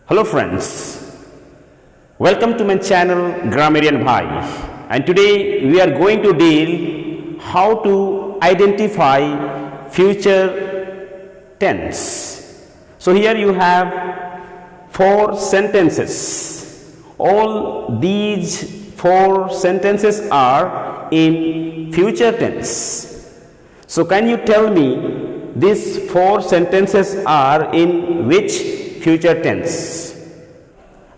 Hello friends, welcome to my channel Grammarian Bhai, and today we are going to deal how to identify future tense. So here you have four sentences. All these four sentences are in future tense. So can you tell me these four sentences are in which future tense?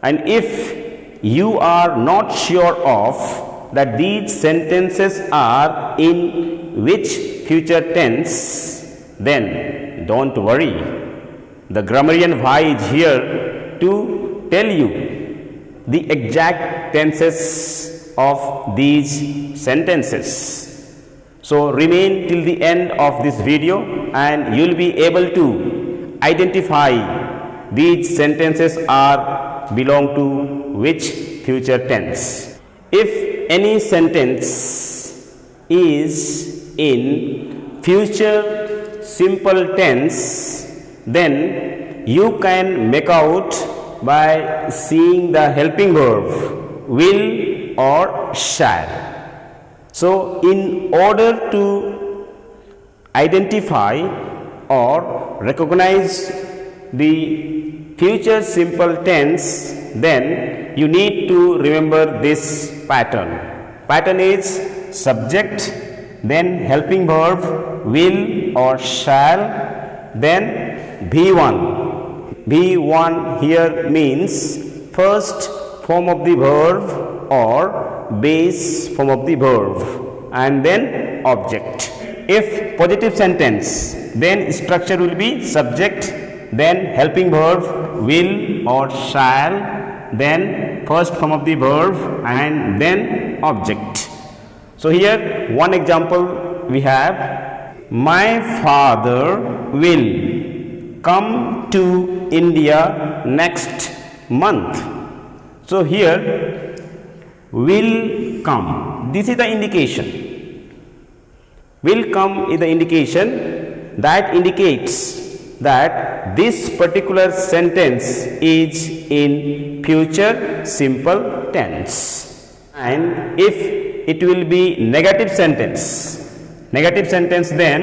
And if you are not sure of that these sentences are in which future tense, then don't worry. The Grammarian Bhai is here to tell you the exact tenses of these sentences. So remain till the end of this video and you will be able to identify these sentences are belong to which future tense. If any sentence is in future simple tense, then you can make out by seeing the helping verb will or shall. So in order to identify or recognize the future simple tense, then you need to remember this pattern. Pattern is subject, then helping verb will or shall, then V1. V1 here means first form of the verb or base form of the verb and then object. If positive sentence, then structure will be subject, then helping verb will or shall, then first form of the verb and then object. So here one example we have, my father will come to India next month. So here will come, this is the indication. Will come is the indication that indicates that this particular sentence is in future simple tense. And if it will be negative sentence, then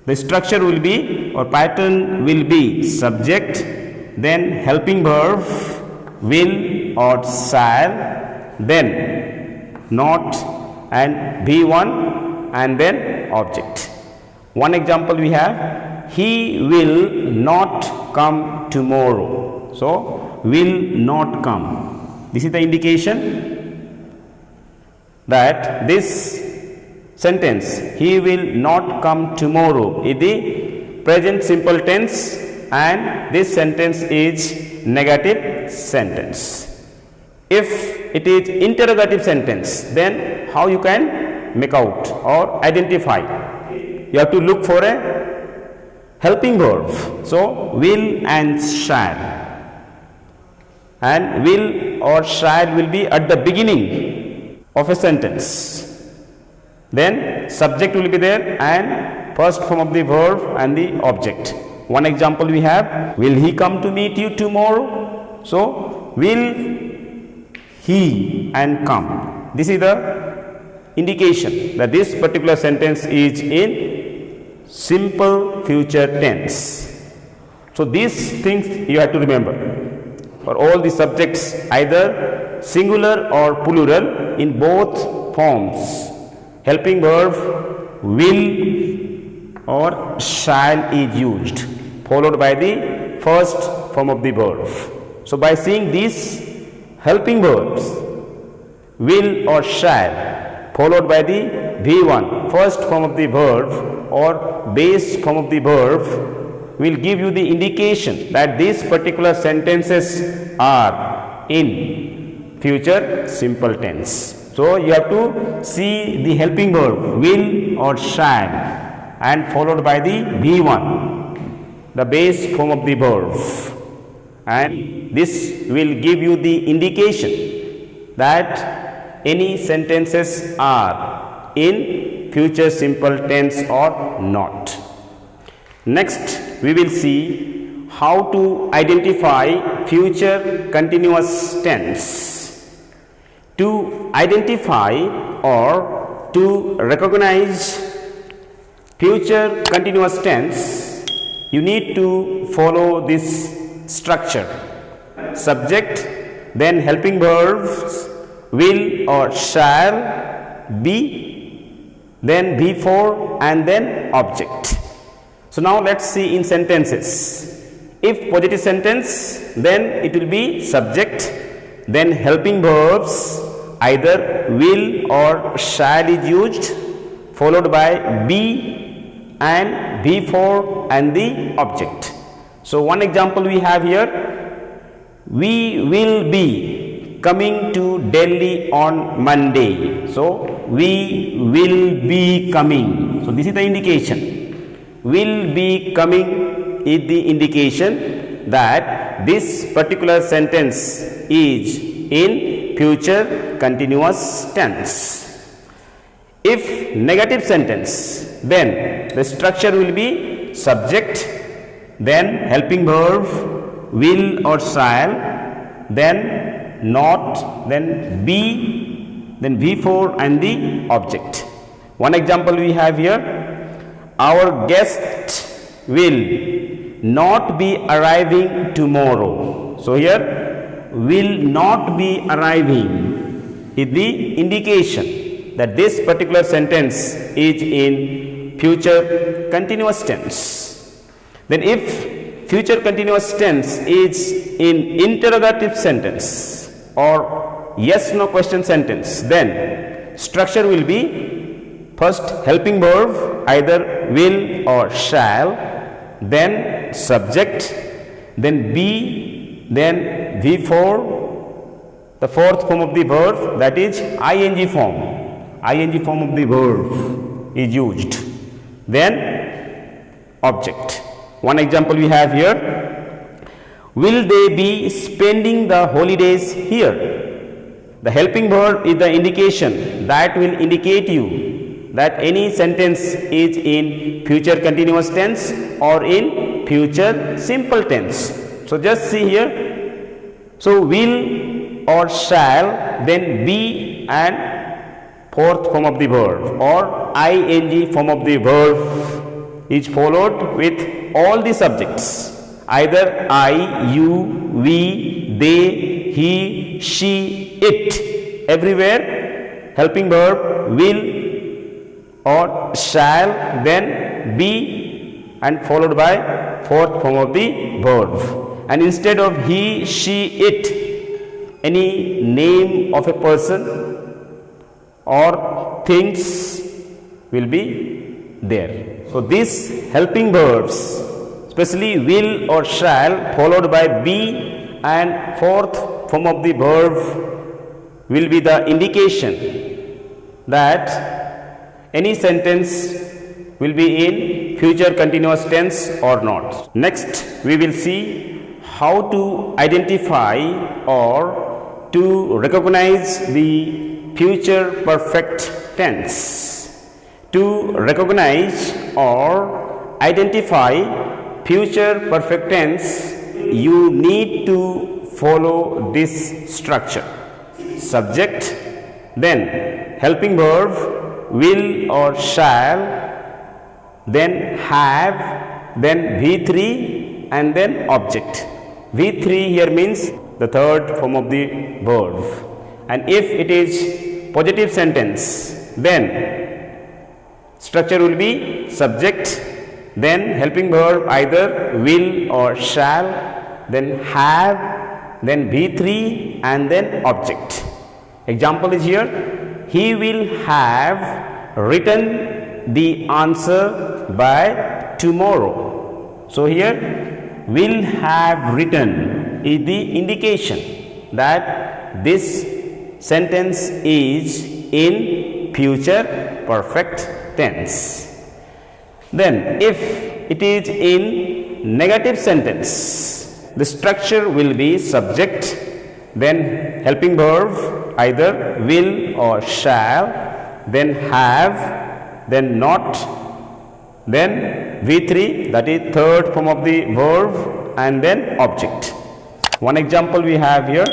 the structure will be or pattern will be subject, then helping verb will or shall, then not and V1 and then object. One example we have, he will not come tomorrow. So will not come, this is the indication that this sentence he will not come tomorrow is the present simple tense and this sentence is negative sentence. If it is interrogative sentence, then how you can make out or identify? You have to look for a helping verb. So will and shall, and will or shall will be at the beginning of a sentence. Then subject will be there and first form of the verb and the object. One example we have, will he come to meet you tomorrow? So will he and come, this is the indication that this particular sentence is in simple future tense. So these things you have to remember for all the subjects, either singular or plural, in both forms helping verb will or shall is used followed by the first form of the verb. So by seeing these helping verbs will or shall followed by the V1 first form of the verb or base form of the verb will give you the indication that these particular sentences are in future simple tense. So you have to see the helping verb will or shall and followed by the V1, the base form of the verb, and this will give you the indication that any sentences are in future simple tense or not. Next we will see how to identify future continuous tense. To identify or to recognize future continuous tense, you need to follow this structure: subject, then helping verbs, will or shall, be, then before, and then object. So now let's see in sentences. If positive sentence, then it will be subject, then helping verbs, either will or shall is used, followed by be and before and the object. So one example we have here: we will be coming to Delhi on Monday. So we will be coming. So this is the indication. Will be coming is the indication that this particular sentence is in future continuous tense. If negative sentence, then the structure will be subject, then helping verb, will or shall, then not, then be, then before, and the object. One example we have here: our guest will not be arriving tomorrow. So here will not be arriving is the indication that this particular sentence is in future continuous tense. Then if future continuous tense is in interrogative sentence or yes no question sentence, then structure will be first helping verb, either will or shall, then subject, then be, then before, the fourth form of the verb, that is ing form. Ing form of the verb is used, then object. One example we have here: will they be spending the holidays here? The helping verb is the indication that will indicate you that any sentence is in future continuous tense or in future simple tense. So just see here. So will or shall, then be and fourth form of the verb or ing form of the verb is followed with all the subjects, either I, you, we, they, he, she, it. Everywhere helping verb will or shall, then be, and followed by fourth form of the verb. And instead of he, she, it, any name of a person or things will be there. So these helping verbs, especially will or shall, followed by be and fourth form of the verb, will be the indication that any sentence will be in future continuous tense or not. Next, we will see how to identify or to recognize the future perfect tense. To recognize or identify future perfect tense, you need to follow this structure: subject, then helping verb, will or shall, then have, then V3, and then object. V3 here means the third form of the verb. And if it is positive sentence, then structure will be subject, then helping verb, either will or shall, then have, then V3, and then object. Example is here: he will have written the answer by tomorrow. So here will have written is the indication that this sentence is in future perfect tense. Then if it is in negative sentence, the structure will be subject, then helping verb, either will or shall, then have, then not, then V3, that is third form of the verb, and then object. One example we have here,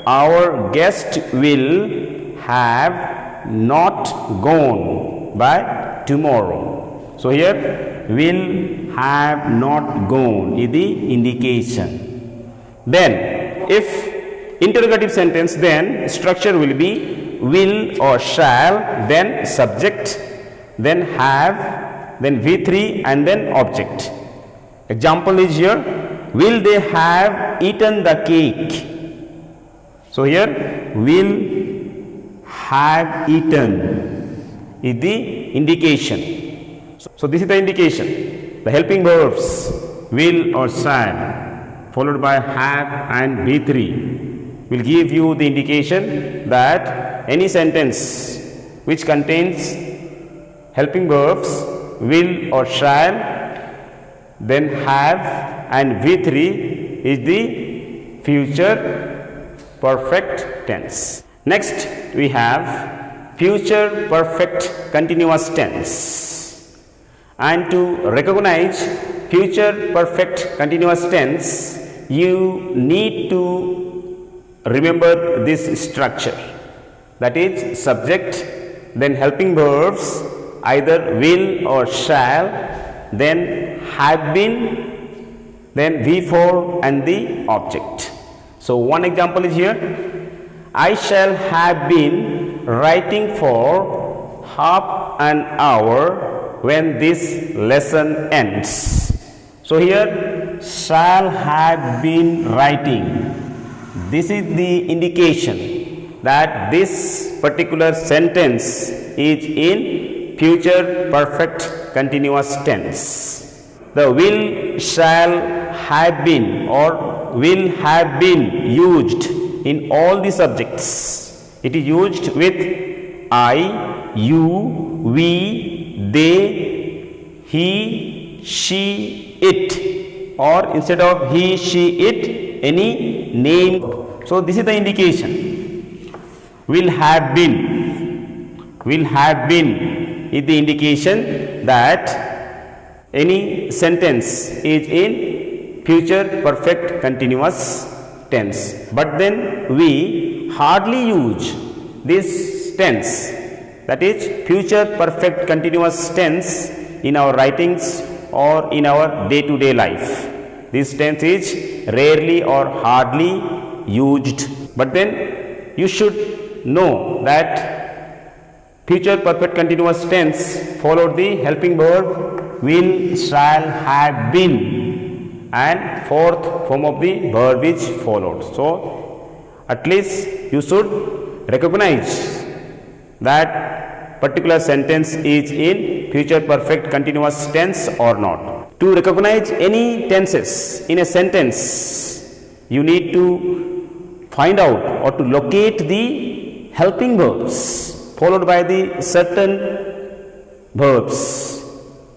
our guest will have not gone by tomorrow. So here will have not gone is the indication. Then if interrogative sentence, then structure will be will or shall, then subject, then have, then V3 and then object. Example is here, will they have eaten the cake? So here will have eaten is the indication. So this is the indication. The helping verbs will or shall followed by have and V3 will give you the indication that any sentence which contains helping verbs will or shall, then have and V3 is the future perfect tense. Next we have future perfect continuous tense. And to recognize future perfect continuous tense, you need to remember this structure, that is subject, then helping verbs either will or shall, then have been, then V4 and the object. So one example is here, I shall have been writing for half an hour when this lesson ends. So here shall have been writing, this is the indication that this particular sentence is in future perfect continuous tense. The will, shall, have been or will have been used in all the subjects. It is used with I, you, we, they, he, she, it, or instead of he, she, it, any name. So this is the indication. Will have been is the indication that any sentence is in future perfect continuous tense. But then we hardly use this tense, that is future perfect continuous tense, in our writings or in our day-to-day life. This tense is rarely or hardly used. But then you should know that future perfect continuous tense followed the helping verb will, shall, have been, and fourth form of the verb is followed. So at least you should recognize that particular sentence is in future perfect continuous tense or not. To recognize any tenses in a sentence, you need to find out or to locate the helping verbs followed by the certain verbs,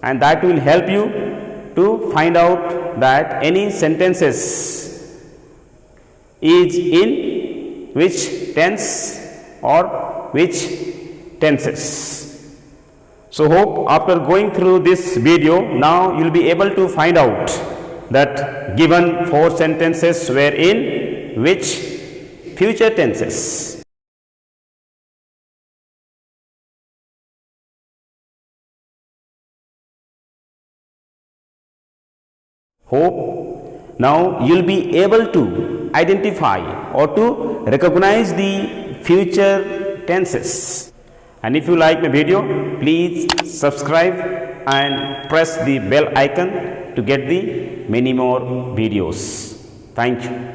and that will help you to find out that any sentences is in which tense or which tenses. So hope after going through this video, now you will be able to find out that given 4 sentences were in which future tenses. Hope now you will be able to identify or to recognize the future tenses. And if you like my video, please subscribe and press the bell icon to get the many more videos. Thank you.